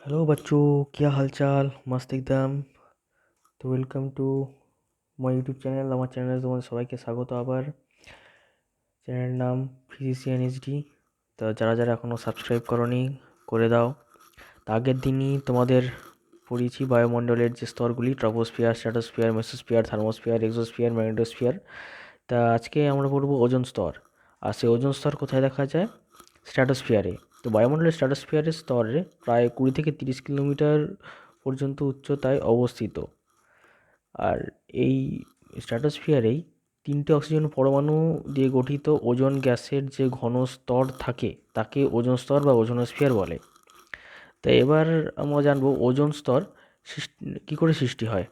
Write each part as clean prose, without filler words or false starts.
Hello बच्चों, क्या हालचाल? मस्त एकदम। তো welcome to my YouTube channel. আমার চ্যানেলে তোমাদের সবাইকে স্বাগত। আবার চ্যানেলের নাম ফিজিশিয়ান এইচডি। তা যারা যারা এখনও সাবস্ক্রাইব করনি করে দাও। তা আগের দিনই তোমাদের পড়িয়েছি বায়ুমণ্ডলের যে স্তরগুলি: troposphere, stratosphere, mesosphere, thermosphere, exosphere, magnetosphere. তা আজকে আমরা পড়বো ওজোন স্তর। আর সেই ওজোন স্তর কোথায় দেখা যায়? স্ট্র্যাটোস্ফিয়ারে। তো বায়ুমণ্ডলের স্ট্র্যাটোস্ফিয়ারের স্তরে প্রায় 20 থেকে 30 কিলোমিটার পর্যন্ত উচ্চতায় অবস্থিত। আর এই স্ট্র্যাটোস্ফিয়ারেই 3টে অক্সিজেন পরমাণু দিয়ে গঠিত ওজোন গ্যাসের যে ঘন স্তর থাকে তাকে ওজোন স্তর বা ওজোনোস্ফিয়ার বলে। তো এবার আমরা জানবো ওজোন স্তর কী করে সৃষ্টি হয়।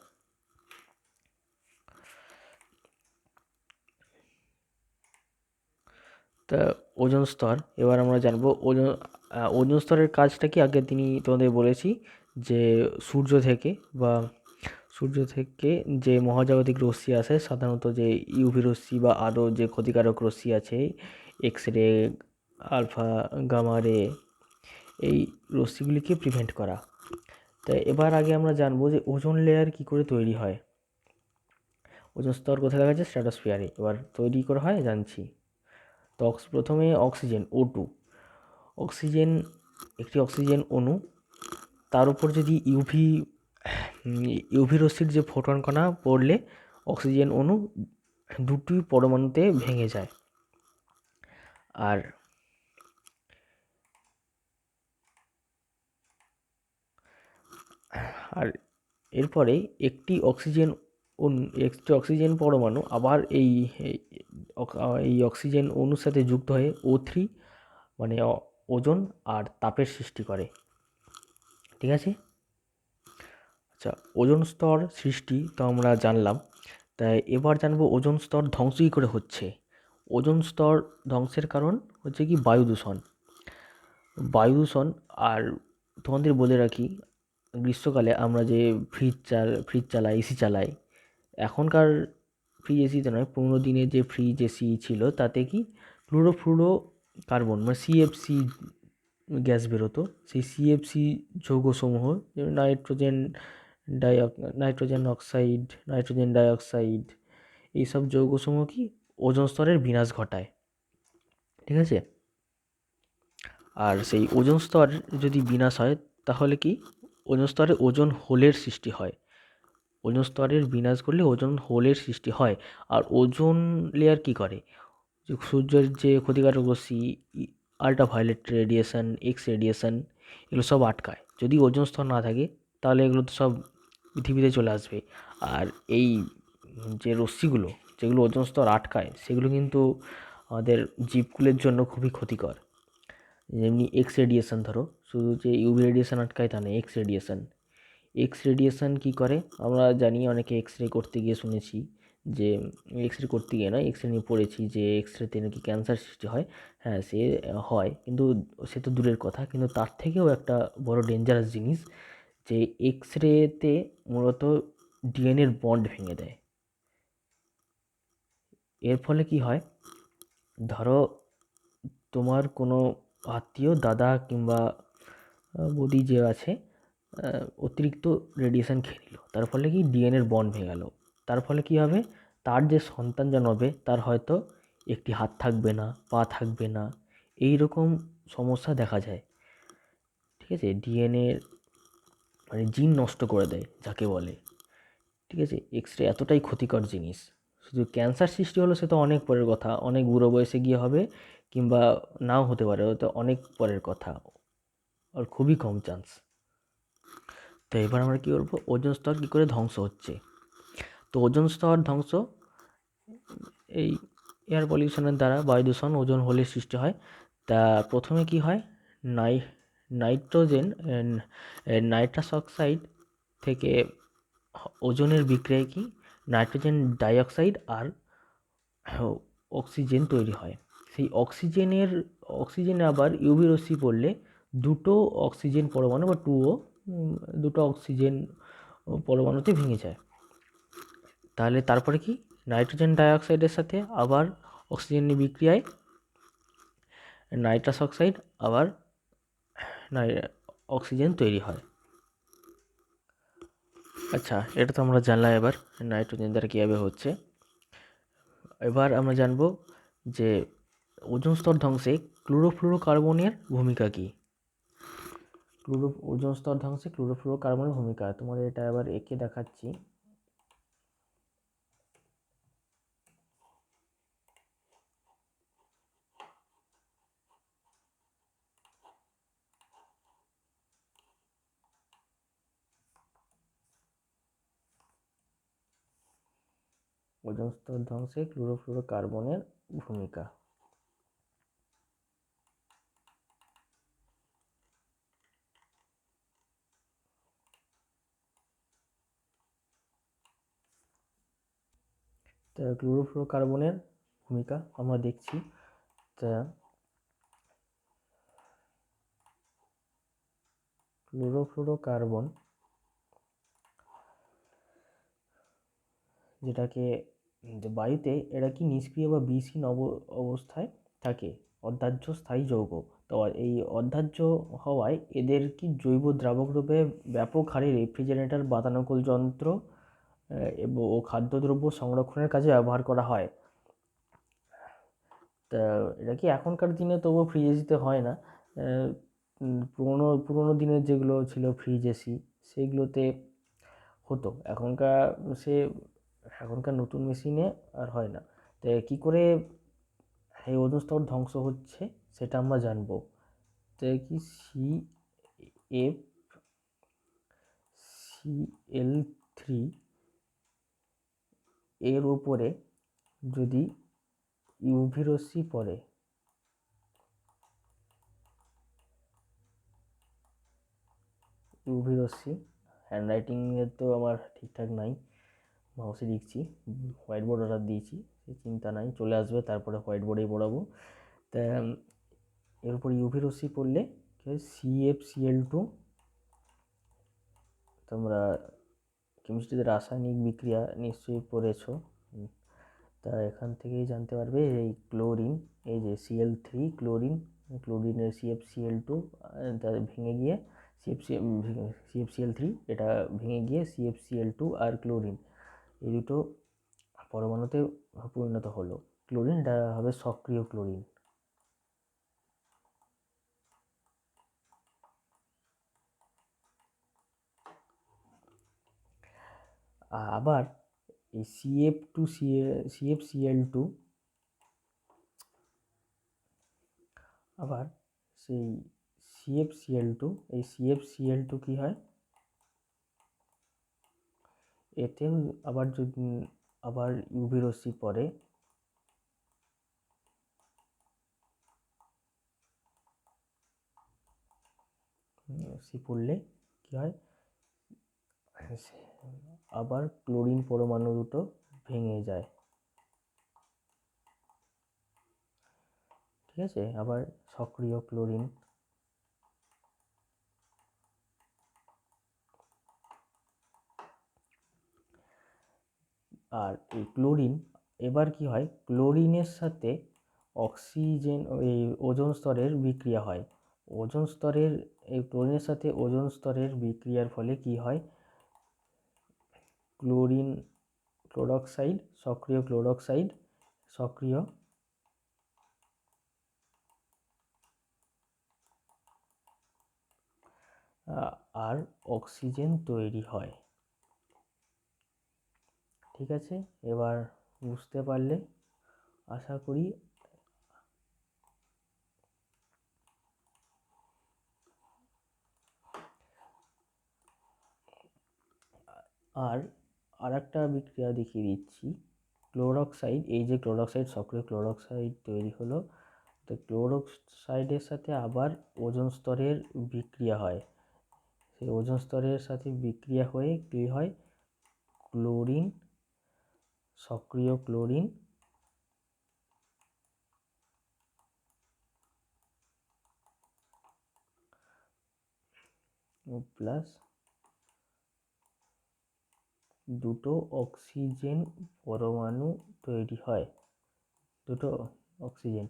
তা ওজোন স্তর এবার আমরা জানবো ওজোন স্তরের কাজটা কি আগের দিনই তোমাদের বলেছি, যে সূর্য থেকে যে মহাজাগতিক রশ্মি আসে, সাধারণত যে ইউভি রশ্মি বা আরও যে ক্ষতিকারক রশ্মি আছে, এক্স রে, আলফা, গামা রে, এই রশ্মিগুলিকে প্রিভেন্ট করা। তাই এবার আগে আমরা জানবো যে ওজোন লেয়ার কি করে তৈরি হয়। ওজোন স্তর কোথায় দেখা যায়? স্ট্র্যাটোস্ফিয়ারে। এবার তৈরি করা হয় জানছি। তো প্রথমে অক্সিজেন O2, অক্সিজেন একটি অক্সিজেন অণু, তার উপর যদি ইউভি রশ্মির যে ফোটন কণা পড়লে অক্সিজেন অণু দুটি পরমাণুতে ভেঙে যায়। আর আর এরপরে একটি অক্সিজেন পরমাণু আবার এই অক্সিজেন অণুর সাথে যুক্ত হয়ে O3, মানে ওজোন আর তাপের সৃষ্টি করে। ঠিক আছে। আচ্ছা, ওজোন স্তর সৃষ্টি তো আমরা জানলাম। তাই এবার জানবো ওজোন স্তর ধ্বংস কী করে হচ্ছে। ওজোন স্তর ধ্বংসের কারণ হচ্ছে কি? বায়ু দূষণ। আর তোমাদের বলে রাখি, গ্রীষ্মকালে আমরা যে ফ্রিজ চালাই, এসি চালাই, এখনকার ফ্রিজ এসিতে নয়, পুরোনো দিনে যে ফ্রিজ এসি ছিল তাতে কি ক্লোরোফ্লুরো কার্বন মানে সিএফসি গ্যাস বেরোতো। সেই সিএফসি যৌগসমূহ, যেমন নাইট্রোজেন অক্সাইড, নাইট্রোজেন ডাইঅক্সাইড, এইসব যৌগসমূহ কি ওজোন স্তরের বিনাশ ঘটায়। ঠিক আছে। আর সেই ওজোন স্তর যদি বিনাশ হয় তাহলে কি ওজোন স্তরে ওজোন হোলের সৃষ্টি হয়। ওজোন স্তরের বিনাশ করলে ওজোন হোলের সৃষ্টি হয়। আর ওজোন লেয়ার কি করে? যে সূর্যের যে ক্ষতিকারক রশ্মি, আল্ট্রাভায়োলেট রেডিয়েশন, এক্স রেডিয়েশন, এগুলো সব আটকায়। যদি ওজোন স্তর না থাকে তাহলে এগুলো তো সব পৃথিবীতে চলে আসবে। আর এই যে রশ্মিগুলো যেগুলো ওজোন স্তর আটকায় সেগুলো কিন্তু আমাদের জীবকুলের জন্য খুবই ক্ষতিকর। যেমনি এক্স রেডিয়েশন, ধরো শুধু যে ইউভি রেডিয়েশন আটকায় তা নেই, এক্স রেডিয়েশন কী করে আমরা জানি। অনেকে এক্স রে করতে গিয়ে শুনেছি যে, এক্স রে করতে গিয়ে নয়, এক্স রে নিয়ে পড়েছি যে এক্স রেতে নাকি ক্যান্সার সৃষ্টি হয়। হ্যাঁ, সে হয়, কিন্তু সে তো দূরের কথা। কিন্তু তার থেকেও একটা বড় ডেঞ্জারাস জিনিস, যে এক্স রেতে মূলত ডিএনএর বন্ড ভেঙে দেয়। এর ফলে কি হয়? ধরো তোমার কোনো আত্মীয়, দাদা কিংবা বৌদি যে আছে, অতিরিক্ত রেডিয়েশন খেয়ে নিল, তার ফলে কি ডিএনএর বন্ড ভেঙে গেল। তার ফলে কি হবে? তার যে সন্তান জন্মাবে তার হয়তো একটি হাত থাকবে না, পা থাকবে না, এই রকম সমস্যা দেখা যায়। ঠিক আছে। ডিএনএ মানে জিন নষ্ট করে দেয় যাকে বলে। ঠিক আছে। এক্স রে এতটাই ক্ষতিকর জিনিস। শুধু ক্যান্সার সৃষ্টি হলো সে তো অনেক পরের কথা, অনেক বুড়ো বয়সে গিয়ে হবে, কিংবা নাও হতে পারে, হয়তো অনেক পরের কথা, আর খুবই কম চান্স। তো এবার আমরা কী করবো, ওজোন স্তর কী করে ধ্বংস হচ্ছে। তো ওজোন স্তর ধ্বংস এই এয়ার পলিউশনের দ্বারা, বায়ু দূষণ, ওজোন হোলের সৃষ্টি হয়। তা প্রথমে কি হয়? নাই নাইট্রোজেন নাইট্রাস অক্সাইড থেকে ওজোনের বিক্রিয়ায় কি নাইট্রোজেন ডাইঅক্সাইড আর অক্সিজেন তৈরি হয়। সেই অক্সিজেনে আবার ইউভি রশ্মি পড়লে দুটো অক্সিজেন পরমাণু বা দুটো অক্সিজেন পরমাণুতে ভেঙে যায়। তাহলে তারপরে কি নাইট্রোজেন ডাইঅক্সাইডের সাথে আবার অক্সিজেনের বিক্রিয়ায় নাইট্রাস অক্সাইড আবার অক্সিজেন তৈরি হয়। আচ্ছা, এটা তো আমরা জানলাম। এবার নাইট্রোজেন দ্বারা কীভাবে হচ্ছে। এবার আমরা জানবো যে ওজোন স্তর ধ্বংসে ক্লোরোফ্লুরোকার্বনের ভূমিকা কী। ওজোন স্তর ধ্বংসে ক্লোরোফ্লুরোকার্বনের ভূমিকা, তোমাদের এটা এবার এঁকে দেখাচ্ছি। ওজোন স্তর ধ্বংসে ক্লোরোফ্লুরোকার্বনের ভূমিকা। তা ক্লোরোফ্লুরোকার্বনের ভূমিকা আমরা দেখছি। তা ক্লোরোফ্লুরোকার্বন যেটাকে বায়ুতে এরা কি নিষ্ক্রিয় বা বিষহীন অবস্থায় থাকে, অদাহ্য স্থায়ী যৌগ। তো এই অদাহ্য হওয়ায় এদের কি জৈব দ্রাবক রূপে ব্যাপক হারে রেফ্রিজারেটর, বাতানুকূল যন্ত্র ও খাদ্যদ্রব্য সংরক্ষণের কাজে ব্যবহার করা হয়। তা এটা কি এখনকার দিনে তবুও ফ্রিজ এসিতে হয় না। পুরোনো পুরোনো দিনের যেগুলো ছিল ফ্রিজ এসি, সেগুলোতে হতো। এখনকার নতুন মেশিনে আর হয় না। তো কী করে এই ওজোন স্তর ধ্বংস হচ্ছে সেটা আমরা জানবো। তো কি CFCl3 এর উপরে যদি ইউভি রশ্মি পড়ে, ইউভি রশ্মি, হ্যান্ডরাইটিংয়ের তো আমার ঠিকঠাক নাই, মাউসে লিখছি, হোয়াইট বোর্ড অর্ডার দিয়েছি, সেই চিন্তা নাই, চলে আসবে, তারপরে হোয়াইট বোর্ডেই পড়াবো। তা এর উপর ইউভি রশ্মি পড়লে CFCl2, তোমরা কেমিস্ট্রিতে রাসায়নিক বিক্রিয়া নিশ্চয়ই পড়েছো। তা এখান থেকেই জানতে পারবে এই ক্লোরিন, এই যে Cl3 ক্লোরিন, ক্লোরিনের CFCl2 ভেঙে গিয়ে CFCl3 এটা ভেঙে গিয়ে CFCl2 আর ক্লোরিন এই দুটো পরমাণুতে পরিণত হলো। ক্লোরিন এটা হবে সক্রিয় ক্লোরিন। আবার এই CFCl2 আবার সেই CFCl2, এই CFCl2 কি হয়, এতেও আবার যদি আবার ইউভি রশ্মি পড়ে, পড়লে কি হয়, আবার ক্লোরিন পরমাণু দুটো ভেঙে যায়। ঠিক আছে, আবার সক্রিয় ক্লোরিন। আর এই ক্লোরিন এবার কি হয়, ক্লোরিনের সাথে অক্সিজেন, এই ওজোন স্তরের বিক্রিয়া হয়। ওজোন স্তরের এই ক্লোরিনের সাথে ওজোন স্তরের বিক্রিয়ার ফলে কি হয়, ক্লোরোক্সাইড, সক্রিয় ক্লোরোক্সাইড, সক্রিয় আর অক্সিজেন তৈরি হয়। ঠিক আছে, এবার বুঝতে পারলে আশা করি। আর একটা বিক্রিয়া দেখিয়ে দিচ্ছি। ক্লোরোক্সাইড, এই যে ক্লোরোক্সাইড, সক্রিয় ক্লোরোক্সাইড তৈরি হলো, তো ক্লোরোক্সাইডের সাথে আবার ওজোন স্তরের বিক্রিয়া হয়। সেই ওজোন স্তরের সাথে বিক্রিয়া হয়ে কী হয়, ক্লোরিন, সক্রিয় ক্লোরিন প্লাস দুটো অক্সিজেন পরমাণু তৈরি হয়। দুটো অক্সিজেন,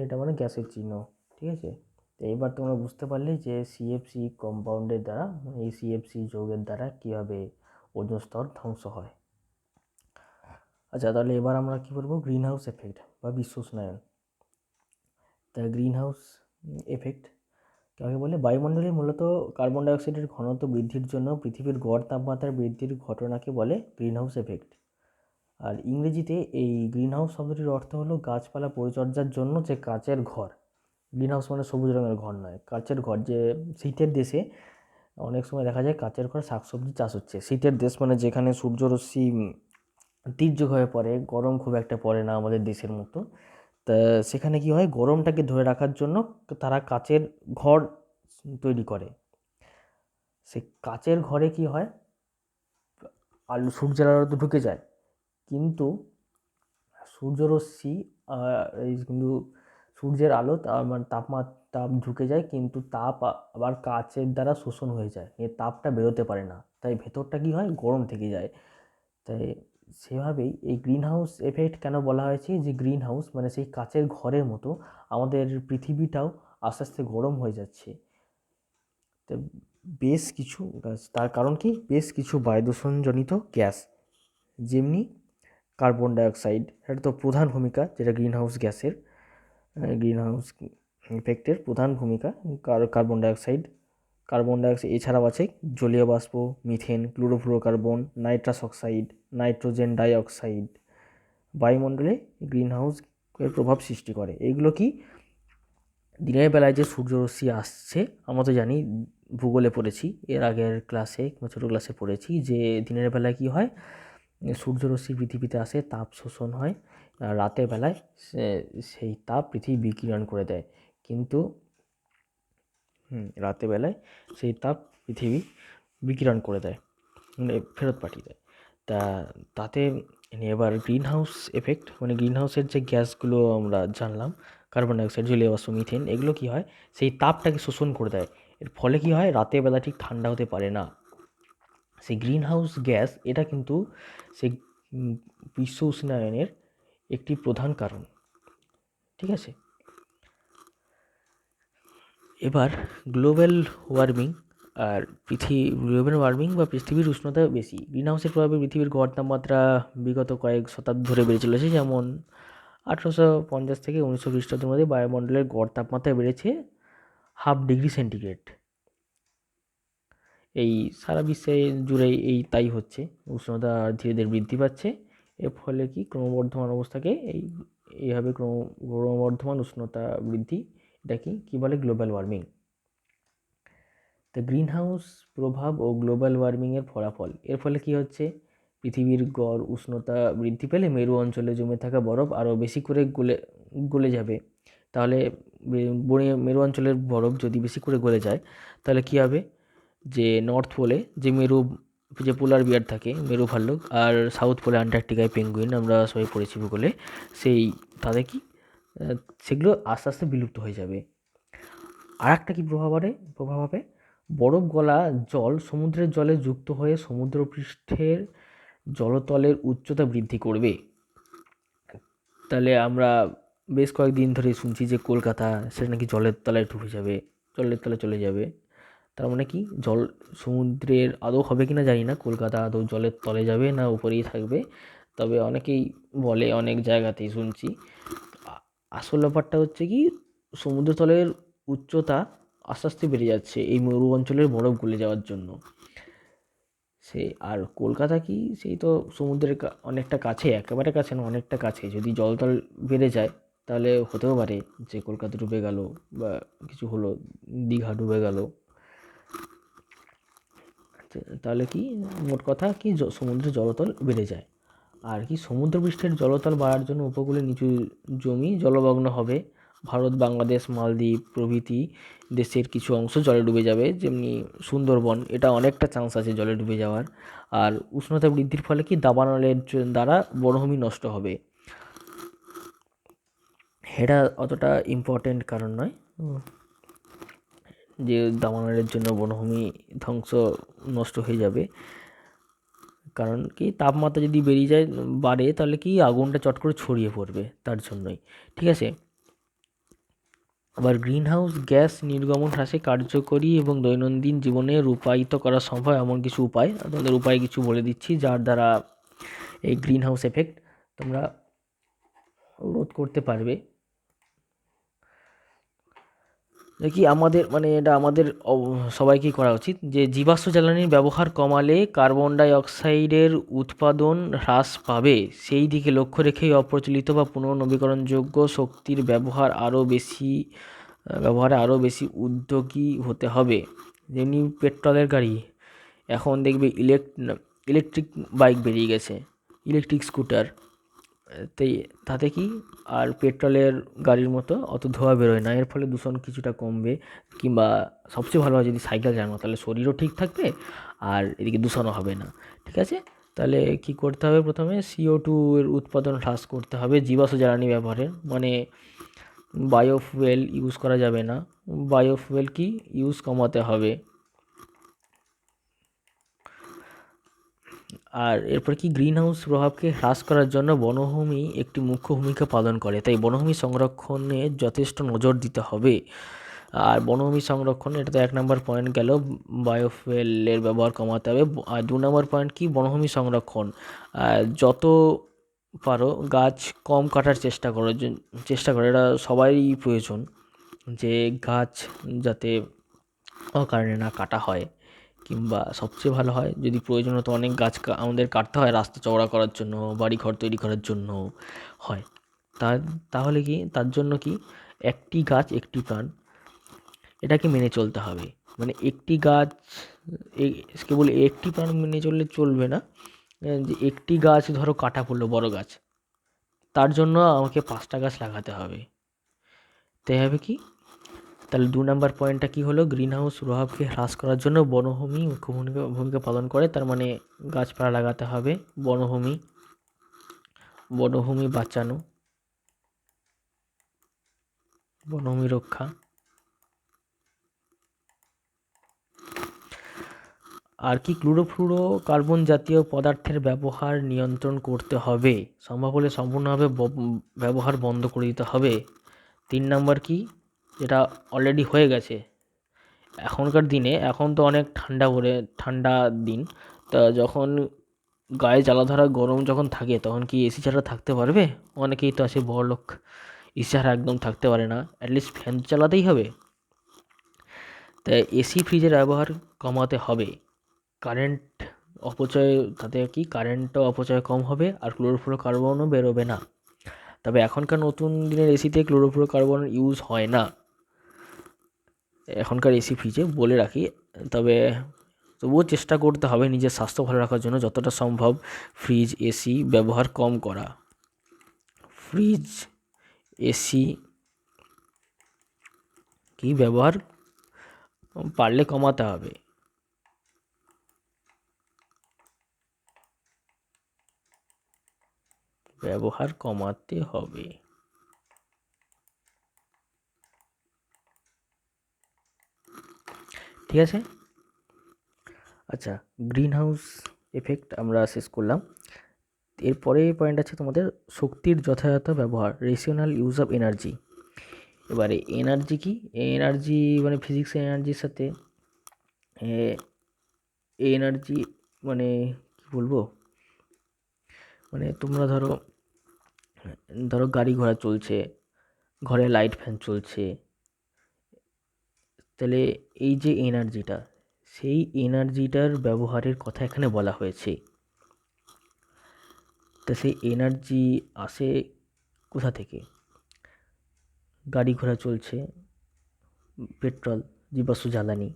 এটা মানে গ্যাসের চিহ্ন। ঠিক আছে, তো এবার তোমরা বুঝতে পারলে যে সিএফসি কম্পাউন্ডের দ্বারা, এই সিএফসি যৌগের দ্বারা কীভাবে ওজোন স্তর ধ্বংস হয়। আচ্ছা, তাহলে এবার আমরা কী করবো, গ্রিন হাউস এফেক্ট বা বিশ্ব উষ্ণায়ন। তা গ্রিন হাউস এফেক্ট কাকে বলে? বায়ুমণ্ডলে মূলত কার্বন ডাইঅক্সাইডের ঘনত্ব বৃদ্ধির জন্য পৃথিবীর গড় তাপমাত্রার বৃদ্ধির ঘটনাকে বলে গ্রিন হাউস এফেক্ট। আর ইংরেজিতে এই গ্রিন হাউস শব্দটির অর্থ হলো গাছপালা পরিচর্যার জন্য যে কাচের ঘর। গ্রিন হাউস মানে সবুজ রঙের ঘর নয়, কাচের ঘর। যে শীতের দেশে অনেক সময় দেখা যায় কাচের ঘর শাকসবজি চাষ হচ্ছে। শীতের দেশ মানে যেখানে সূর্যরশ্মি তীর্যকভাবে পড়ে, গরম খুব একটা পড়ে না আমাদের দেশের মতো। তা সেখানে কি হয়, গরমটাকে ধরে রাখার জন্য তারা কাচের ঘর তৈরি করে। সে কাচের ঘরে কি হয়, সূর্যের আলো তো ঢুকে যায়, কিন্তু সূর্যরশ্মি কিন্তু সূর্যের আলো মানে তাপমাত্রা ঢুকে যায়, কিন্তু তাপ আবার কাচের দ্বারা শোষণ হয়ে যায়, এ তাপটা বেরোতে পারে না, তাই ভেতরটা কি হয়, গরম থেকে যায়। তাই সেভাবেই এই গ্রিন হাউস এফেক্ট কেন বলা হয়েছে, যে গ্রিন হাউস মানে সেই কাচের ঘরের মতো আমাদের পৃথিবীটাও আস্তে আস্তে গরম হয়ে যাচ্ছে। তো বেশ কিছু তার কারণ কি, বেশ কিছু বায়ুদূষণজনিত গ্যাস, যেমনি কার্বন ডাইঅক্সাইড, এটা তো প্রধান ভূমিকা, যেটা গ্রিন হাউস গ্যাসের, গ্রিন হাউস ইফেক্টের প্রধান ভূমিকা কার্বন ডাইঅক্সাইড। এছাড়াও আছে জলীয় বাষ্প, methane, chlorofluorocarbon, nitrous oxide, nitrogen dioxide বায়ুমণ্ডলে গ্রিন হাউসের প্রভাব সৃষ্টি করে। এইগুলো কি, দিনের বেলায় যে সূর্যরশ্মি আসছে, আমরা তো জানি, ভূগোলে পড়েছি, এর আগের ক্লাসে কিংবা ছোটো ক্লাসে পড়েছি যে দিনের বেলায় কি হয়, সূর্যরশ্মি পৃথিবীতে আসে, তাপ শোষণ হয়, আর রাতের বেলায় সেই তাপ পৃথিবী বিকিরণ করে দেয়। কিন্তু রাতের বেলায় সেই তাপ পৃথিবী বিকিরণ করে দেয়, মানে ফেরত পাঠিয়ে দেয়। তাতে এবার গ্রিন হাউস এফেক্ট মানে গ্রিন হাউসের যে গ্যাসগুলো আমরা জানলাম, কার্বন ডাইঅক্সাইড, জলীয় বাষ্প, মিথেন, এগুলো কি হয়, সেই তাপটাকে শোষণ করে দেয়। এর ফলে কি হয়, রাতের বেলা ঠিক ঠান্ডা হতে পারে না। সেই গ্রিন হাউস গ্যাস এটা কিন্তু সেই বিশ্ব উষ্ণায়নের একটি প্রধান কারণ। ঠিক আছে, এবার গ্লোবাল ওয়ার্মিং আর গ্লোবাল ওয়ার্মিং বা পৃথিবীর উষ্ণতা বেশি। গ্রিন হাউসের প্রভাবে পৃথিবীর গড় তাপমাত্রা বিগত কয়েক শতাব্দী ধরে বেড়ে চলেছে। যেমন 1850 থেকে 1900 খ্রিস্টাব্দের মধ্যে বায়ুমণ্ডলের গড় তাপমাত্রা বেড়েছে 0.5 ডিগ্রি সেন্টিগ্রেড। এই সারা বিশ্বে জুড়েই তাই হচ্ছে, উষ্ণতা ধীরে ধীরে বৃদ্ধি পাচ্ছে। এর ফলে কি, ক্রমবর্ধমান অবস্থাকে এইভাবে ক্রমবর্ধমান উষ্ণতা বৃদ্ধি, এটা কি বলে, গ্লোবাল ওয়ার্মিং। তো গ্রিন হাউস প্রভাব ও গ্লোবাল ওয়ার্মিংয়ের ফলাফল, এর ফলে কি হচ্ছে, পৃথিবীর গড় উষ্ণতা বৃদ্ধি পেলে মেরু অঞ্চলে জমে থাকা বরফ আরও বেশি করে গলে যাবে। তাহলে মেরু অঞ্চলের বরফ যদি বেশি করে গলে যায়, তাহলে কি হবে, যে নর্থ পোলে যে পোলার বিয়ার থাকে, মেরু ভাল্লুক, আর সাউথ পোলে অ্যান্টার্কটিকায় পেঙ্গুইন, আমরা সবাই পড়েছি ভূগোলে, তাদের কি সেগুলো আস্তে আস্তে বিলুপ্ত হয়ে যাবে। আর একটা কী প্রভাব হবে, বরফ গলা জল সমুদ্রের জলে যুক্ত হয়ে সমুদ্রপৃষ্ঠের জলতলের উচ্চতা বৃদ্ধি করবে। তাহলে আমরা বেশ কয়েকদিন ধরে শুনছি যে কলকাতা সেটা নাকি জলের তলায় ডুবে যাবে, জলের তলায় চলে যাবে। তার মানে কি, সমুদ্রের আদৌ হবে কি না জানি না, কলকাতা আদৌ জলের তলে যাবে না উপরেই থাকবে, তবে অনেকেই বলে, অনেক জায়গাতেই শুনছি। আসল ব্যাপারটা হচ্ছে কি, সমুদ্রতলের উচ্চতা আস্তে আস্তে বেড়ে যাচ্ছে এই মরু অঞ্চলের বরফ গলে যাওয়ার জন্য। আর কলকাতা কি, সেই তো সমুদ্রের অনেকটা কাছে, একেবারে কাছে না, অনেকটা কাছে। যদি জলতল বেড়ে যায়, তাহলে হতেও পারে যে কলকাতা ডুবে গেল বা কিছু হলো, দীঘা ডুবে গেল। তাহলে কি, মোট কথা কি, সমুদ্রের জলতল বেড়ে যায়। আর কি, সমুদ্রপৃষ্ঠের জলতল বাড়ার জন্য উপকূলে নিচু জমি জলমগ্ন হবে। ভারত, বাংলাদেশ, মালদ্বীপ প্রভৃতি দেশের কিছু অংশ জলে ডুবে যাবে। যেমনি সুন্দরবন, এটা অনেকটা চান্স আছে জলে ডুবে যাওয়ার। আর উষ্ণতা বৃদ্ধির ফলে কি, দাবানলের দ্বারা বনভূমি নষ্ট হবে। এটা অতটা ইম্পর্টেন্ট কারণ নয় যে দাবানলের জন্য বনভূমি নষ্ট হয়ে যাবে। কারণ কি, তাপমাত্রা যদি বাড়ে, তাহলে কি আগুনটা চট করে ছড়িয়ে পড়বে, তার জন্যই। ঠিক আছে, আবার গ্রিনহাউস গ্যাস নির্গমন হ্রাসে কার্যকরী এবং দৈনন্দিন জীবনে রূপায়িত করা সম্ভব এমন কিছু উপায়, তোমাদের উপায় কিছু বলে দিচ্ছি যার দ্বারা এই গ্রিনহাউস এফেক্ট তোমরা রোধ করতে পারবে। কি আমাদের মানে এটা আমাদের সবাইকেই করা উচিত যে জীবাশ্ম জ্বালানির ব্যবহার কমালে কার্বন ডাই অক্সাইডের উৎপাদন হ্রাস পাবে, সেই দিকে লক্ষ্য রেখেই অপ্রচলিত বা পুনর্নবীকরণযোগ্য শক্তির ব্যবহারে আরও বেশি উদ্যোগী হতে হবে। যেমনি পেট্রোলের গাড়ি, এখন দেখবে ইলেকট্রিক বাইক বেরিয়ে গেছে, ইলেকট্রিক স্কুটার, তাই তাতে কি আর পেট্রোলের গাড়ির মতো অত ধোঁয়া বেরোয় না, এর ফলে দূষণ কিছুটা কমবে। কিংবা সবচেয়ে ভালো হয় যদি সাইকেল চালানো, তাহলে শরীরও ঠিক থাকবে আর এদিকে দূষণও হবে না। ঠিক আছে, তাহলে কি করতে হবে, প্রথমে CO2 এর উৎপাদন হ্রাস করতে হবে জীবাশ্ম জ্বালানি ব্যবহারের, মানে বায়োফুয়েল ইউজ করা যাবে না, বায়োফুয়েল কি ইউজ কমাতে হবে। আর এরপর কি গ্রিনহাউস প্রভাবকে হ্রাস করার জন্য বনভূমি একটি মুখ্য ভূমিকা পালন করে, তাই বনভূমি সংরক্ষণে যথেষ্ট নজর দিতে হবে। আর বনভূমি সংরক্ষণ, এটা তো 1 নম্বর পয়েন্ট গেল, বায়োফুয়েলের ব্যবহার কমাতে হবে। আর 2 নম্বর পয়েন্ট কি, বনভূমি সংরক্ষণ, যত পারো গাছ কম কাটার চেষ্টা করো, এটা সবারই প্রয়োজন যে গাছ যাতে অকারণে না কাটা হয়। কিংবা সবচেয়ে ভালো হয় যদি প্রয়োজন হতো অনেক গাছ আমাদের কাটতে হয় রাস্তা চওড়া করার জন্য, বাড়ি ঘর তৈরি করার জন্য হয়, তাহলে কি তার জন্য কি একটি গাছ একটি প্রাণ, এটাকে মেনে চলতে হবে। মানে একটি গাছ, কেবল একটি প্রাণ মেনে চললে চলবে না, যে একটি গাছ ধরো কাটা পড়লো বড় গাছ, তার জন্য আমাকে 5টা গাছ লাগাতে হবে। তাই হবে কি, তাহলে 2 নম্বর পয়েন্টটা কি হলো, গ্রিনহাউস প্রভাবকে হ্রাস করার জন্য বনভূমি মুখ্য ভূমিকা পালন করে, তার মানে গাছপালা লাগাতে হবে, বনভূমি বনভূমি বাঁচানো, বনভূমি রক্ষা। আর কি, ক্লোরোফ্লুরো কার্বন জাতীয় পদার্থের ব্যবহার নিয়ন্ত্রণ করতে হবে, সম্ভব হলে সম্পূর্ণভাবে ব্যবহার বন্ধ করে দিতে হবে। 3 নম্বর কি, যেটা অলরেডি হয়ে গেছে এখনকার দিনে, এখন তো অনেক ঠান্ডা দিন, তা যখন গায়ে জ্বালাধরা গরম যখন থাকে তখন কি এসি ছাড়া থাকতে পারবে? অনেকেই তো আছে বড়লোক, এসি ছাড়া একদম থাকতে পারে না, অ্যাটলিস্ট ফ্যান চালাতেই হবে। তাই এসি ফ্রিজের ব্যবহার কমাতে হবে, কারেন্ট অপচয়, তাতে কি কারেন্টও অপচয় কম হবে আর ক্লোরোফ্লোরোকার্বনও বেরোবে না। তবে এখনকার নতুন দিনের এসিতে ক্লোরোফ্লোরোকার্বন ইউজ হয় না এখনকার এসি ফ্রিজে, বলে রাখি। তবে তবুও চেষ্টা করতে হবে নিজের স্বাস্থ্য ভালো রাখার জন্য যতটা সম্ভব ফ্রিজ এসি ব্যবহার কম করা, ফ্রিজ এসি কি ব্যবহার পারলে কমাতে হবে। ব্যবহার কমাতে হবে। ঠিক আছে, আচ্ছা, গ্রিন হাউস এফেক্ট আমরা শেষ করলাম। এরপরে পয়েন্ট আছে তোমাদের শক্তির যথাযথ ব্যবহার, রেশনাল ইউজ অফ এনার্জি। এবারে এনার্জি কি, এনার্জি মানে ফিজিক্সের এনার্জির সাথে এনার্জি মানে কি বলবো, মানে তোমরা ধরো গাড়ি ঘোড়া চলছে, ঘরে লাইট ফ্যান চলছে, তাহলে এই যে এনার্জিটা, সেই এনার্জিটার ব্যবহারের কথা এখানে বলা হয়েছে। তা সেই এনার্জি আসে কোথা থেকে, গাড়ি ঘোড়া চলছে, পেট্রোল, জীবাশ্ম জ্বালানি,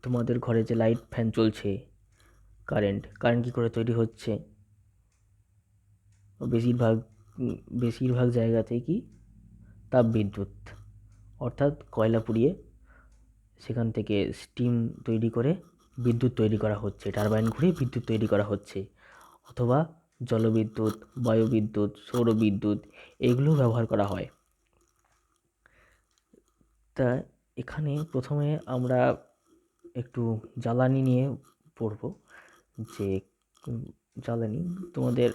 তোমাদের ঘরে যে লাইট ফ্যান চলছে, কারেন্ট কী করে তৈরি হচ্ছে, বেশিরভাগ বেশিরভাগ জায়গাতেই কি তাপবিদ্যুৎ, অর্থাৎ কয়লা পুড়িয়ে সেখান থেকে স্টিম তৈরি করে বিদ্যুৎ তৈরি করা হচ্ছে, টারবাইন ঘুরে বিদ্যুৎ তৈরি করা হচ্ছে, অথবা জলবিদ্যুৎ, বায়ুবিদ্যুৎ, সৌরবিদ্যুৎ, এগুলো ব্যবহার করা হয়। তা এখানে প্রথমে আমরা একটু জ্বালানি নিয়ে পড়ব, যে জ্বালানি তোমাদের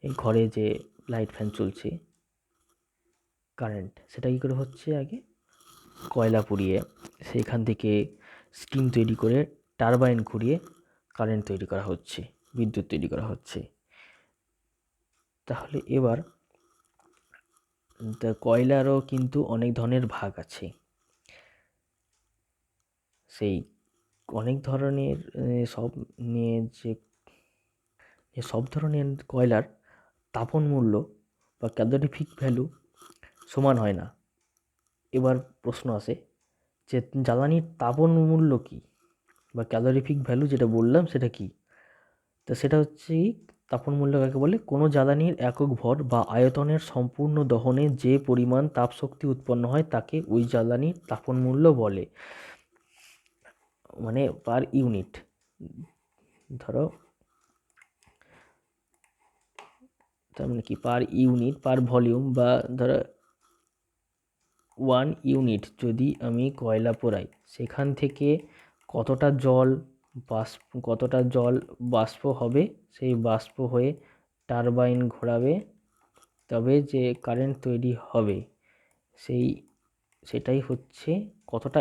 এই ঘরে যে লাইট ফ্যান চলছে, কারেন্ট, সেটা কী করে হচ্ছে? আগে কয়লা পুড়িয়ে সেইখান থেকে স্টিম তৈরি করে টারবাইন ঘুরিয়ে কারেন্ট তৈরি করা হচ্ছে, বিদ্যুৎ তৈরি করা হচ্ছে। তাহলে এবার কয়লারও কিন্তু অনেক ধরনের ভাগ আছে। সেই অনেক ধরনের সব নিয়ে যে সব ধরনের কয়লার তাপন মূল্য বা ক্যালোরিফিক ভ্যালু সমান হয় না। এবার প্রশ্ন আসে যে জ্বালানির তাপন মূল্য কী বা ক্যালোরিফিক ভ্যালু যেটা বললাম সেটা কী? তা সেটা হচ্ছে তাপন মূল্য কাকে বলে? কোনো জ্বালানির একক ভর বা আয়তনের সম্পূর্ণ দহনে যে পরিমাণ তাপশক্তি উৎপন্ন হয় তাকে ওই জ্বালানির তাপন মূল্য বলে। মানে পার ইউনিট, ধরো তার মানে কি পার ইউনিট, পার ভলিউম, বা ধরো 1 ইউনিট যদি আমি কয়লা পোড়াই, সেখান থেকে কতটা জল বাষ্প হবে, সেই বাষ্প হয়ে টারবাইন ঘোরাবে, তবে যে কারেন্ট তৈরি হবে সেটাই হচ্ছে কতটা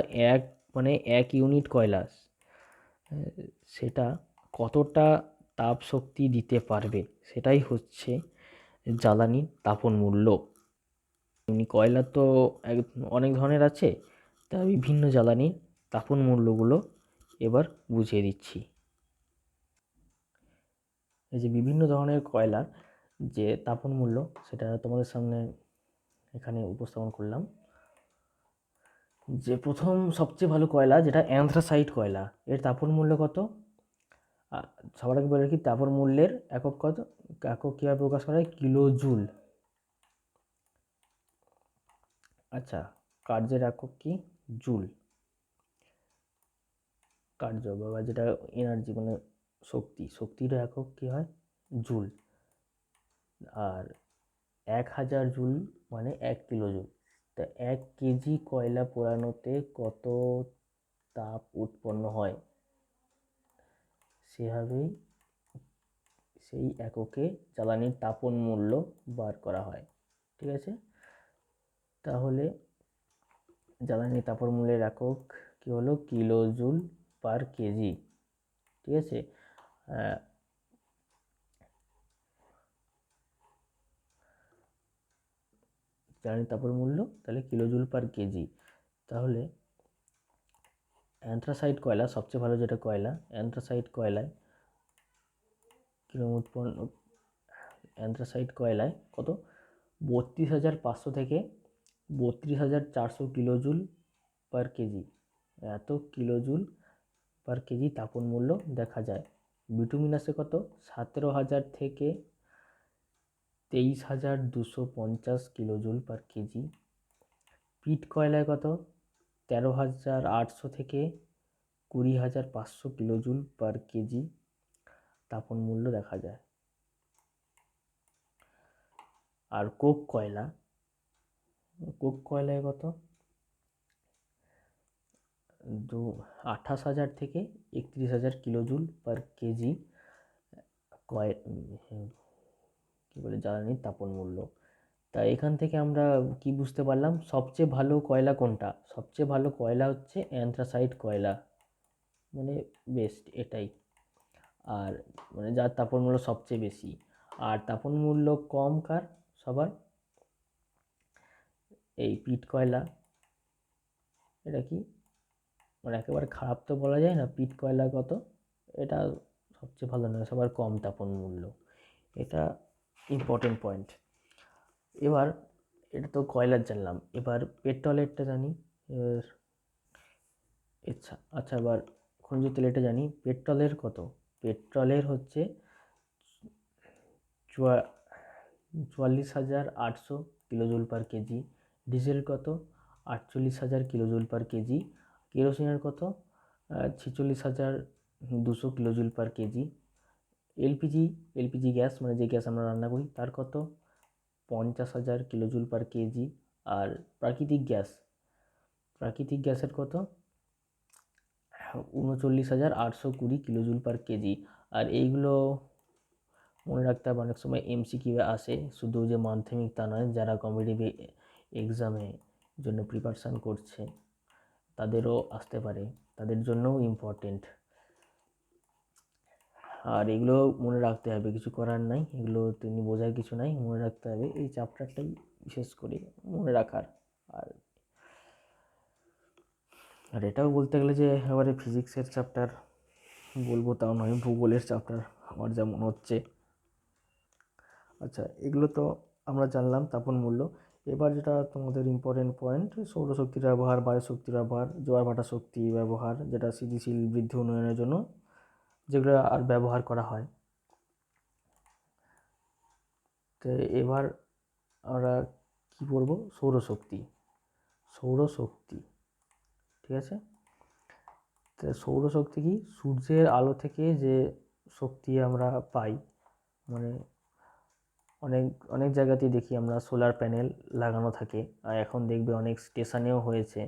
মানে 1 ইউনিট কয়লা সেটা কতটা তাপ শক্তি দিতে পারবে, সেটাই হচ্ছে জ্বালানির তাপন মূল্য। এমনি কয়লা তো অনেক ধরনের আছে, তা বিভিন্ন জ্বালানির তাপন মূল্যগুলো এবার বুঝিয়ে দিচ্ছি। এই যে বিভিন্ন ধরনের কয়লার যে তাপন মূল্য, সেটা তোমাদের সামনে এখানে উপস্থাপন করলাম। যে প্রথম সবচেয়ে ভালো কয়লা যেটা অ্যান্থ্রাসাইট কয়লা, এর তাপন মূল্য কত? সবার আগে বলে রাখি, তাপন মূল্যের একক কত, একক কীভাবে প্রকাশ করা হয়? Kilo joule. আচ্ছা, কার্যের একক কি? জুল। কার্য বা যেটা এনার্জি মানে শক্তির একক কি হয়? জুল। আর 1000 জুল মানে 1 কিলো জুল। তা 1 কেজি কয়লা পোড়ানোতে কত তাপ উৎপন্ন হয়, সেভাবেই সেই এককে জ্বালানির তাপন মূল্য বার করা হয়। ঠিক আছে, তাহলে জ্বালানি তাপন মূল্যের একক কি হলো? Kilo joule per KG. ঠিক আছে, জ্বালানি তাপন মূল্য তাহলে কিলো জুল পার কেজি। তাহলে অ্যান্থ্রাসাইট কয়লা সবচেয়ে ভালো যেটা কয়লা, অ্যান্থ্রাসাইট কয়লায় কিরকম উৎপন্ন, অ্যান্থ্রাসাইট কয়লায় কত? 32,500 থেকে 32,400 কিলোজুল পার কেজি, এত কিলোজুল পার কেজি তাপন মূল্য দেখা যায়। বিটুমিনাসে কত? 17,000 থেকে 23,250 কিলোজুল পার কেজি। পিট কয়লায় কত? 13,800 থেকে 20,500 কিলোজুল পার কেজি তাপন মূল্য দেখা যায়। আর কোক কয়লায় কত? 28,000 থেকে 31,000 কিলোজুল পার কেজি কি বলে জ্বালানির তাপন মূল্য। তা এখান থেকে আমরা কি বুঝতে পারলাম? সবচেয়ে ভালো কয়লা কোনটা? সবচেয়ে ভালো কয়লা হচ্ছে অ্যান্থ্রাসাইট কয়লা, মানে বেস্ট এটাই। আর মানে যার তাপন মূল্য সবচেয়ে বেশি। আর তাপন মূল্য কম কার? সবার এই পিট কয়লা। এটা কি মানে একেবারে খারাপ তো বলা যায় না, পিট কয়লা কত, এটা সবচেয়ে ভালো নয়, সবার কম তাপন মূল্য, এটা ইম্পর্টেন্ট পয়েন্ট। এবার এটা তো কয়লার জানলাম, এবার পেট্রোলেরটা জানি। আচ্ছা আচ্ছা, এবার খনিজ তেল এটা জানি। পেট্রোলের কত? পেট্রোলের হচ্ছে 44,800 কিলোজুল পার কেজি। ডিজেল কত? 48,000 কিলোজুল পার কেজি। কেরোসিনের কত? 46,200 কিলোজুল পার কেজি। এলপিজি গ্যাস মানে যে গ্যাস আমরা রান্না করি, তার কত? 50,000 কিলোজুল পার কেজি। আর প্রাকৃতিক গ্যাসের কত? 39,820 কিলোজুল পার কেজি। আর এইগুলো মনে রাখতে হবে, অনেক সময় এমসিকিউ আসে, শুধু যে মাধ্যমিক তা নয়, যারা কম্পিটিটিভ এক্সামে জন্য প্রিপারেশান করছে তাদেরও আসতে পারে, তাদের জন্যও ইম্পর্টেন্ট। আর এগুলো মনে রাখতে হবে, কিছু করার নাই, এগুলো তিনি বোঝার কিছু নাই, মনে রাখতে হবে। এই চ্যাপ্টারটাই বিশেষ করে মনে রাখার। আর আর এটাও বলতে গেলে যে এবারে ফিজিক্সের চ্যাপ্টার বলবো তাও নয়, ভূগোলের চ্যাপ্টার আমার যা মনে হচ্ছে। আচ্ছা, এগুলো তো আমরা জানলাম তাপন মূল্য। এবার যেটা তোমাদের ইম্পর্টেন্ট পয়েন্ট, সৌরশক্তির ব্যবহার, বায়ুশক্তির ব্যবহার, জোয়ার ভাটা শক্তি ব্যবহার, যেটা স্থিতিশীল বৃদ্ধি উন্নয়নের জন্য যেগুলো আর ব্যবহার করা হয়। তো এবার আমরা কী পড়ব? সৌরশক্তি। সৌরশক্তি, ঠিক আছে। তো সৌরশক্তি কি? সূর্যের আলো থেকে যে শক্তি আমরা পাই, মানে অনেক অনেক জায়গাতেই দেখি আমরা সোলার প্যানেল লাগানো থাকে। আর এখন দেখবে অনেক স্টেশনেও হয়েছে,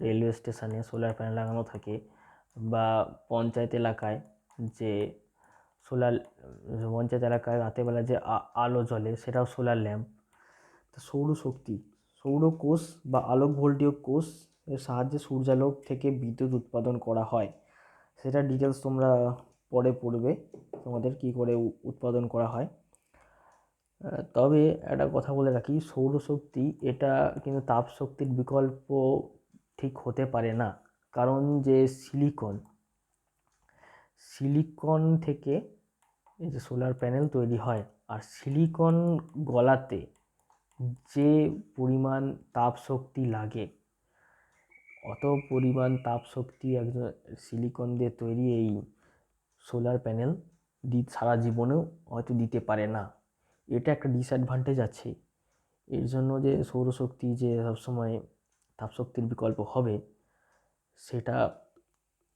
রেলওয়ে স্টেশনে সোলার প্যানেল লাগানো থাকে, বা পঞ্চায়েত এলাকায় যে সোলার পঞ্চায়েত এলাকায় রাতেরবেলা যে আলো জ্বলে সেটাও সোলার ল্যাম্প। তো সৌরশক্তি, সৌরকোষ বা আলোক ভোল্টীয় কোষ এর সাহায্যে সূর্যালোক থেকে বিদ্যুৎ উৎপাদন করা হয়। সেটা ডিটেলস তোমরা পরে পড়বে, তোমাদের কী করে উৎপাদন করা হয়। তবে একটা কথা বলে রাখি, সৌরশক্তি এটা কিন্তু তাপ শক্তির বিকল্প ঠিক হতে পারে না। কারণ যে সিলিকন থেকে এই যে সোলার প্যানেল তৈরি হয়, আর সিলিকন গলাতে যে পরিমাণ তাপ শক্তি লাগে, অত পরিমাণ তাপ শক্তি একজন সিলিকন দিয়ে তৈরি এই সোলার প্যানেল সারা জীবনেও হয়তো দিতে পারে না। এটা একটা ডিসঅ্যাডভান্টেজ আছে। এর জন্য যে সৌরশক্তি যে সবসময় তাপশক্তির বিকল্প হবে, সেটা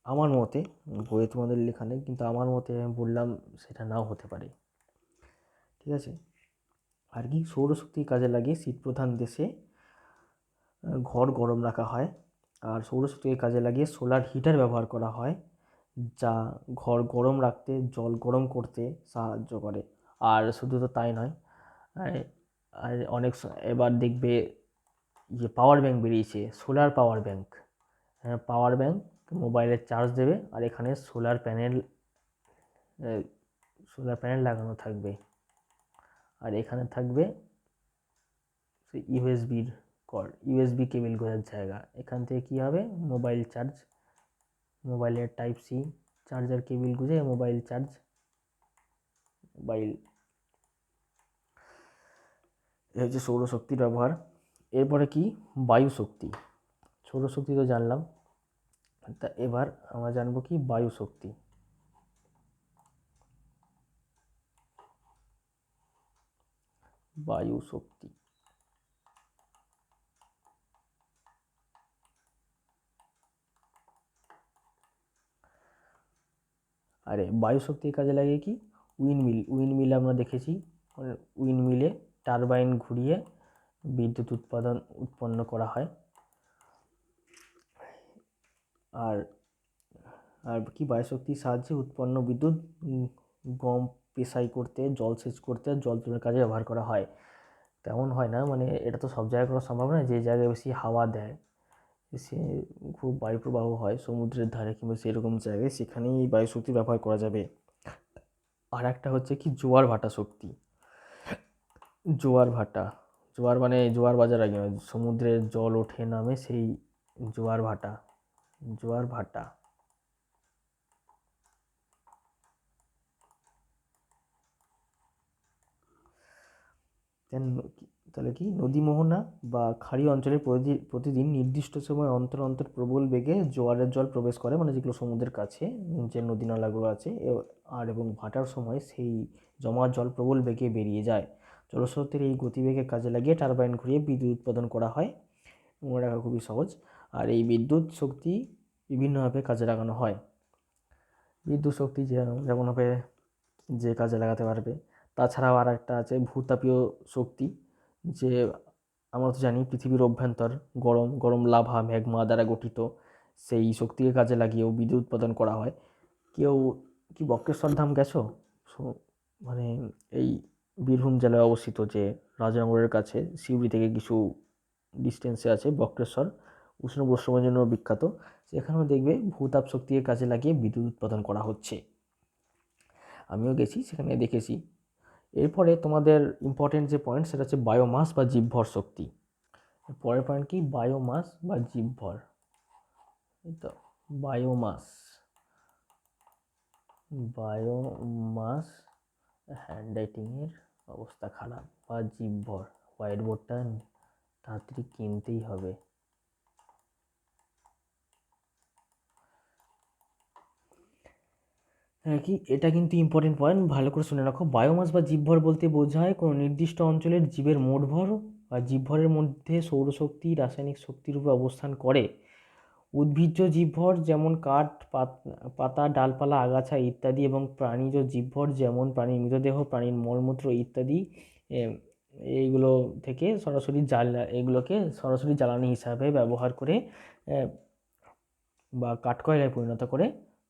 আমার মতে, বইয়ে তোমাদের লেখা নেই, কিন্তু আমার মতে আমি বললাম সেটা নাও হতে পারে, ঠিক আছে। আর কি, সৌরশক্তি কাজে লাগিয়ে শীতপ্রধান দেশে ঘর গরম রাখা হয়। আর সৌরশক্তিকে কাজে লাগিয়ে সোলার হিটার ব্যবহার করা হয়, যা ঘর গরম রাখতে, জল গরম করতে সাহায্য করে। আর শুধু তো তাই নয়, আর অনেক এবার দেখবে যে পাওয়ার ব্যাঙ্ক বেরিয়েছে, solar power bank. Power bank মোবাইলের চার্জ দেবে, আর এখানে সোলার প্যানেল লাগানো থাকবে, আর এখানে থাকবে ইউএসবির কর্ড, ইউএসবি কেবিল গোজার জায়গা। এখান থেকে কী হবে, মোবাইলের টাইপ সি চার্জার কেবিল গুঁজে মোবাইল এ হচ্ছে সৌরশক্তির ব্যবহার। এরপরে কি, বায়ু শক্তি। সৌরশক্তি তো জানলাম, তা এবার আমরা জানবো কি বায়ু শক্তি। বায়ু শক্তি, আরে বায়ু শক্তির কাজে লাগে কি, উইন্ডমিল আমরা দেখেছি, উইন্ডমিলে টারবাইন ঘুরিয়ে বিদ্যুৎ উৎপন্ন করা হয়। আর আর কি, বায়ুশক্তির সাহায্যে উৎপন্ন বিদ্যুৎ গম পেশাই করতে, জলসেচ করতে, জল তুলার কাজে ব্যবহার করা হয়। তেমন হয় না, মানে এটা তো সব জায়গায় করা সম্ভব নয়। যে জায়গায় বেশি হাওয়া দেয়, সে খুব বায়ুপ্রবাহ হয় সমুদ্রের ধারে কিংবা সেরকম জায়গায়, সেখানেই এই বায়ুশক্তি ব্যবহার করা যাবে। আর একটা হচ্ছে কি, জোয়ার ভাটা শক্তি। জোয়ার মানে জোয়ার বাজার আগে নয়, সমুদ্রের জল ওঠে নামে সেই জোয়ার ভাটা। তাহলে কি, নদী মোহনা বা খাড়ি অঞ্চলে প্রতিদিন নির্দিষ্ট সময় অন্তর অন্তর প্রবল বেগে জোয়ারের জল প্রবেশ করে, মানে যেগুলো সমুদ্রের কাছে যে নদী নালাগুলো আছে, এবং ভাটার সময় সেই জমা জল প্রবল বেগে বেরিয়ে যায়। জলস্রোতের এই গতিবেগে কাজে লাগিয়ে টারবাইন ঘুরিয়ে বিদ্যুৎ উৎপাদন করা হয়। মনে রাখা খুবই সহজ। আর এই বিদ্যুৎ শক্তি বিভিন্নভাবে কাজে লাগানো হয়। বিদ্যুৎ শক্তি যেমনভাবে যে কাজে লাগাতে পারবে। তাছাড়াও আর একটা আছে ভূতাপীয় শক্তি, যে আমরা তো জানি পৃথিবীর অভ্যন্তর গরম গরম লাভা ম্যাগমা দ্বারা গঠিত, সেই শক্তিকে কাজে লাগিয়েও বিদ্যুৎ উৎপাদন করা হয়। কেউ কি বক্রেশ্বর ধাম গেছো? মানে এই বীরভূম জেলায় অবস্থিত, যে রাজনগরের কাছে সিউড়ি থেকে কিছু ডিস্টেন্সে আছে বক্রেশ্বর, উষ্ণ প্রস্রবণের জন্য বিখ্যাত। সেখানেও দেখবে ভূতাপ শক্তিকে কাজে লাগিয়ে বিদ্যুৎ উৎপাদন করা হচ্ছে। আমিও গেছি, সেখানে দেখেছি। এরপরে তোমাদের ইম্পর্টেন্ট যে পয়েন্ট সেটা হচ্ছে বায়োমাস বা জীবভর শক্তি। পরের পয়েন্ট কি? বায়োমাস বা জীবভর। তো বায়োমাস, বায়োমাস, হ্যান্ডরাইটিংয়ের অবস্থা খারাপ, বা জীবভর, হোয়াইট বোর্ডটা তাড়াতাড়ি কিনতেই হবে। হ্যাঁ, কি এটা কিন্তু ইম্পর্টেন্ট পয়েন্ট, ভালো করে শুনে রাখো। বায়োমাস বা জীবভর বলতে বোঝায় কোনো নির্দিষ্ট অঞ্চলের জীবের মোট ভর বা জীবভরের মধ্যে সৌরশক্তি রাসায়নিক শক্তিরূপে অবস্থান করে। উদ্ভিজ্জ জীবভর যেমন কাঠ, পাতা, ডালপালা, আগাছা ইত্যাদি, এবং প্রাণীজ জীবভর যেমন প্রাণীর মৃতদেহ, প্রাণীর মলমূত্র ইত্যাদি, এইগুলো থেকে এগুলোকে সরাসরি জ্বালানি হিসাবে ব্যবহার করে বা কাঠকয়লায় পরিণত করে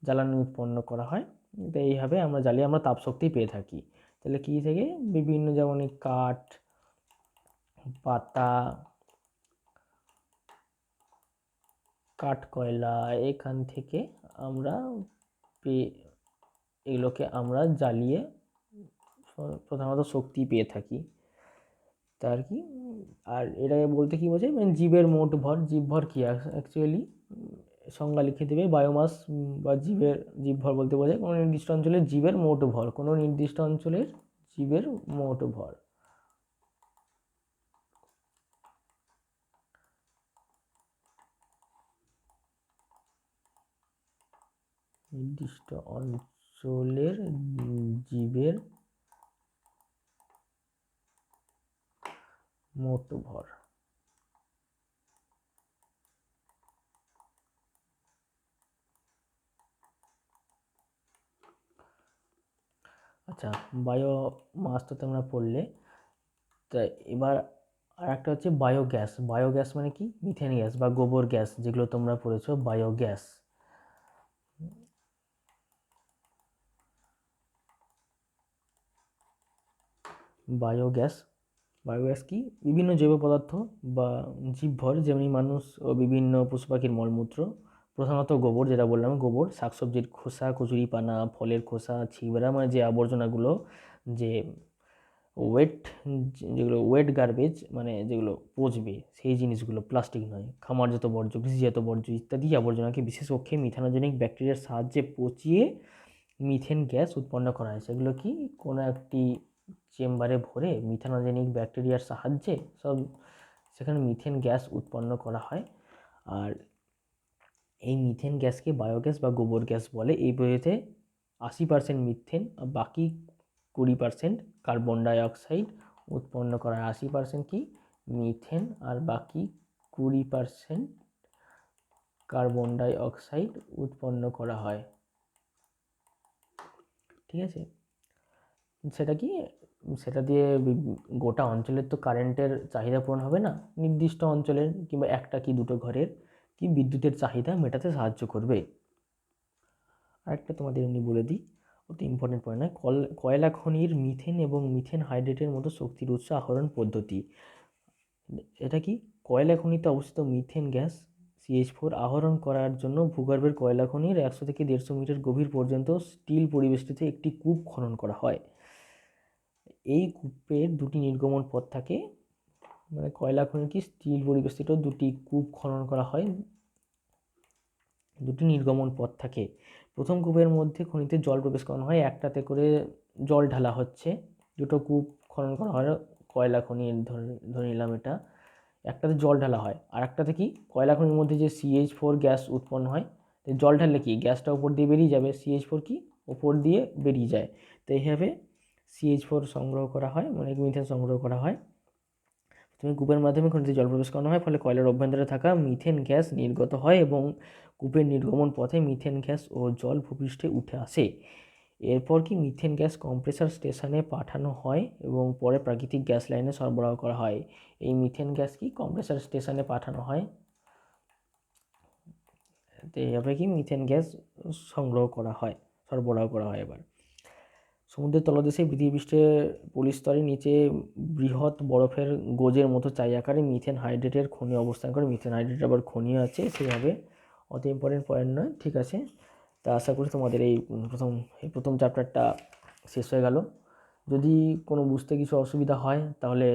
জ্বালানি উৎপন্ন করা হয়। তো এইভাবে আমরা জ্বালিয়ে আমরা তাপশক্তি পেয়ে থাকি। তাহলে কী থেকে? বিভিন্ন, যেমন কাঠ, পাতা, কাঠকয়লা, এখান থেকে আমরা এগুলোকে আমরা জ্বালিয়ে প্রধানত শক্তি পেয়ে থাকি। তার কি? আর এটা বলতে কি বোঝায়? মানে জীবের মোট ভর। জীবভর কি অ্যাকচুয়ালি সংজ্ঞা লিখে দেবে। বায়োমাস বা জীবভর বলতে বোঝায় কোনো নির্দিষ্ট অঞ্চলের জীবের মোট ভর, কোনো নির্দিষ্ট অঞ্চলের জীবের মোট ভর। নির্দিষ্ট অঞ্চলের জীবের মোট ভর। আচ্ছা, বায়োমাস তো তোমরা পড়লে। তা এবার আর একটা হচ্ছে বায়োগ্যাস। বায়োগ্যাস মানে কি? মিথেন গ্যাস বা গোবর গ্যাস, যেগুলো তোমরা পড়েছো বায়োগ্যাস। বায়োগ্যাস, বায়োগ্যাস কি? বিভিন্ন জৈব পদার্থ বা জীবভর, যেমনি মানুষ ও বিভিন্ন পশু পাখির মলমূত্র, প্রধানত গোবর, যেটা বললাম গোবর, শাকসবজির খোসা, কচুরিপানা, ফলের খোসা, ছিবড়া, মানে যে আবর্জনাগুলো, যে ওয়েট, যেগুলো ওয়েট গার্বেজ, মানে যেগুলো পচবে সেই জিনিসগুলো, প্লাস্টিক নয়, খামারজাত বর্জ্য, কৃষিজাত বর্জ্য ইত্যাদি আবর্জনাকে বিশেষ অক্ষে মিথানোজেনিক ব্যাকটেরিয়ার সাহায্যে পচিয়ে মিথেন গ্যাস উৎপন্ন করা হয়। সেগুলো কি? কোনো একটি চেম্বারে ভরে মিথানোজেনিক ব্যাকটেরিয়ার সাহায্যে সেখানে মিথেন গ্যাস উৎপন্ন করা হয়। আর এই মিথেন গ্যাসকে বায়োগ্যাস বা গোবর গ্যাস বলে। এই বইতে 80% মিথেন আর বাকি 20% কার্বন ডাইঅক্সাইড উৎপন্ন করা হয়। 80% কি? মিথেন, আর বাকি 20% কার্বন ডাইঅক্সাইড উৎপন্ন করা হয়। ঠিক আছে? সেটা কি? সেটা দিয়ে গোটা অঞ্চলের তো কারেন্টের চাহিদা পূরণ হবে না, নির্দিষ্ট অঞ্চলের কিংবা একটা কি দুটো ঘরের কি বিদ্যুতের চাহিদা মেটাতে সাহায্য করবে। আরেকটা তোমাদের এমনি বলে দিই, অতি ইম্পর্টেন্ট পয়েন্ট নয়, কয়লা খনির মিথেন এবং মিথেন হাইড্রেটের মতো শক্তির উৎস আহরণ পদ্ধতি। এটা কি? কয়লা খনিতে অবস্থিত মিথেন গ্যাস CH4 আহরণ করার জন্য ভূগর্ভের কয়লা খনির 100 থেকে 150 মিটার গভীর পর্যন্ত স্টিল পরিবেষ্টিত একটি কূপ খনন করা হয়। এই কূপের দুটি নির্গমন পথ থাকে, মানে কয়লা খনির কি স্টিল পরিবেষ্টিত দুটি কূপ খনন করা হয়, দুটি নির্গমন পথ থাকে। প্রথম কূপের মধ্যে খনিতে জল প্রবেশ করানো হয়, একটাতে করে জল ঢালা হচ্ছে। দুটো কূপ খনন করা হয় কয়লা খনির, ধরে নিলাম এটা। একটাতে জল ঢালা হয়, আর একটাতে কি? কয়লা খনির মধ্যে যে CH4 গ্যাস উৎপন্ন হয়, জল ঢাললে কি গ্যাসটা উপর দিয়ে বেরিয়ে যাবে, CH4 কি উপর দিয়ে বেরিয়ে যায়। তো এইভাবে CH4 সংগ্রহ করা হয়, মানে মিথেন সংগ্রহ করা হয়। তুমি কূপের মাধ্যমে খনিতে জল প্রবেশ করানো হয়, ফলে কয়লার অভ্যন্তরে থাকা মিথেন গ্যাস নির্গত হয় এবং কূপের নির্গমন পথে মিথেন গ্যাস ও জল ভূপৃষ্ঠে উঠে আসে। এরপর কি? মিথেন গ্যাস কম্প্রেসার স্টেশনে পাঠানো হয় এবং পরে প্রাকৃতিক গ্যাস লাইনে সরবরাহ করা হয়। এই মিথেন গ্যাস কি কম্প্রেসার স্টেশনে পাঠানো হয়। তো এইভাবে কি মিথেন গ্যাস সংগ্রহ করা হয়, সরবরাহ করা হয়। এবার সমুদ্রের তলদেশে পৃথিবীপৃষ্ঠে পলিস্তরের নিচে বৃহৎ বরফের গোজের মতো চাই আকারে মিথেন হাইড্রেটের খনি অবস্থান করে। মিথেন হাইড্রেট আবার খনিও আছে, সেইভাবে অত ইম্পর্টেন্ট পয়েন্ট নয়, ঠিক আছে। তা আশা করি তোমাদের প্রথম চ্যাপ্টারটা শেষ হয়ে গেল। যদি কোনো বুঝতে কিছু অসুবিধা হয় তাহলে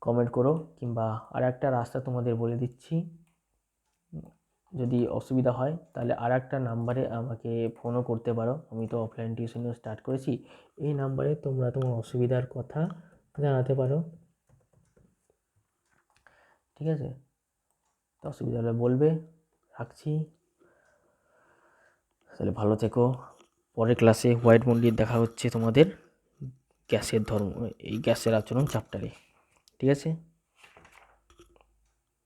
কমেন্ট করো, কিংবা আর একটা রাস্তা তোমাদের বলে দিচ্ছি। যদি অসুবিধা হয় তাহলে আর একটা নাম্বারে আমাকে ফোনও করতে পারো। আমি তো অফলাইন টিউশনও স্টার্ট করেছি। এই নাম্বারে তোমরা তোমার অসুবিধার কথা জানাতে পারো, ঠিক আছে। তো অসুবিধা হলে বলবে। রাখছি, তাহলে ভালো থেকো। পরের ক্লাসে হোয়াইট বোর্ড নিয়ে দেখা হচ্ছে তোমাদের গ্যাসের ধর্ম, এই গ্যাসের আচরণ চ্যাপ্টারে, ঠিক আছে।